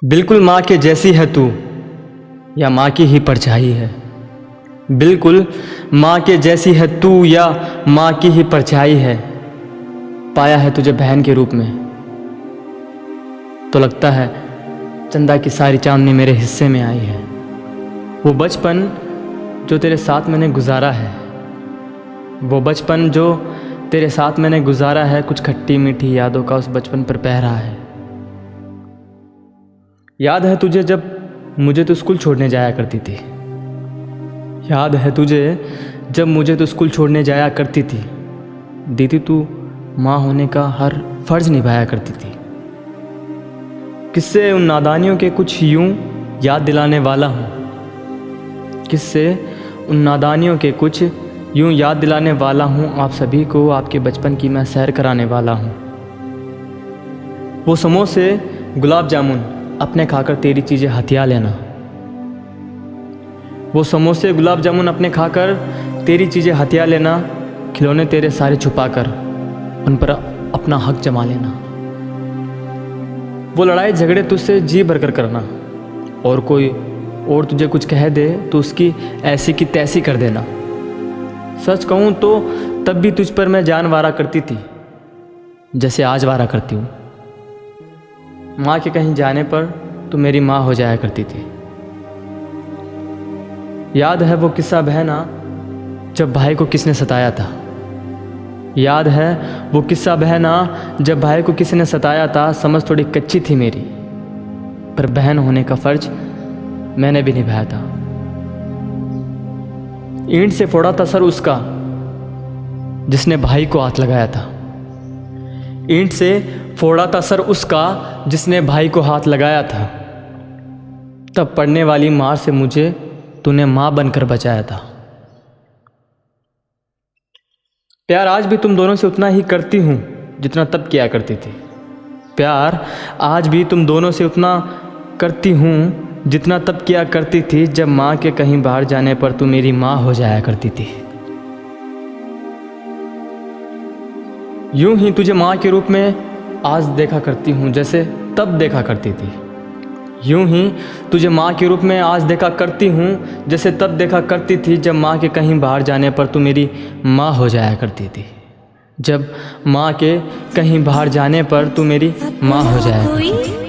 बिल्कुल माँ के जैसी है तू या माँ की ही परछाई है। बिल्कुल माँ के जैसी है तू या माँ की ही परछाई है। पाया है तुझे बहन के रूप में तो लगता है चंदा की सारी चांदनी मेरे हिस्से में आई है। वो बचपन जो तेरे साथ मैंने गुजारा है, वो बचपन जो तेरे साथ मैंने गुजारा है, कुछ खट्टी मीठी यादों का उस बचपन पर पह रहा है। याद है तुझे जब मुझे तो स्कूल छोड़ने जाया करती थी। याद है तुझे जब मुझे तो स्कूल छोड़ने जाया करती थी। दीदी तू माँ होने का हर फर्ज निभाया करती थी। किससे उन नादानियों के कुछ यूं याद दिलाने वाला हूँ। किससे उन नादानियों के कुछ यूं याद दिलाने वाला हूँ। आप सभी को आपके बचपन की मैं सैर कराने वाला हूँ। वो समोसे गुलाब जामुन अपने खाकर तेरी चीज़ें हथिया लेना। वो समोसे गुलाब जामुन अपने खाकर तेरी चीज़ें हथिया लेना। खिलौने तेरे सारे छुपाकर उन पर अपना हक जमा लेना। वो लड़ाई झगड़े तुझसे जी भरकर करना और कोई और तुझे कुछ कह दे तो उसकी ऐसी की तैसी कर देना। सच कहूँ तो तब भी तुझ पर मैं जान वारा करती थी जैसे आज वारा करती हूँ। माँ के कहीं जाने पर तो मेरी माँ हो जाया करती थी। याद है वो किस्सा बहना जब भाई को किसने सताया था। याद है वो किस्सा बहना जब भाई को किसी ने सताया था। समझ थोड़ी कच्ची थी मेरी पर बहन होने का फर्ज मैंने भी निभाया था। ईंट से फोड़ा था सर उसका जिसने भाई को हाथ लगाया था। ईंट से फोड़ा था सर उसका जिसने भाई को हाथ लगाया था। तब पड़ने वाली मार से मुझे तूने माँ बनकर बचाया था। प्यार आज भी तुम दोनों से उतना ही करती हूँ जितना तब किया करती थी। प्यार आज भी तुम दोनों से उतना करती हूँ जितना तब किया करती थी। जब माँ के कहीं बाहर जाने पर तू मेरी माँ हो जाया करती थी। यूं ही तुझे माँ के रूप में आज देखा करती हूँ जैसे तब देखा करती थी। यूं ही तुझे माँ के रूप में आज देखा करती हूँ जैसे तब देखा करती थी। जब माँ के कहीं बाहर जाने पर तू मेरी माँ हो जाया करती थी। जब माँ के कहीं बाहर जाने पर तू मेरी माँ हो जाया करती थी।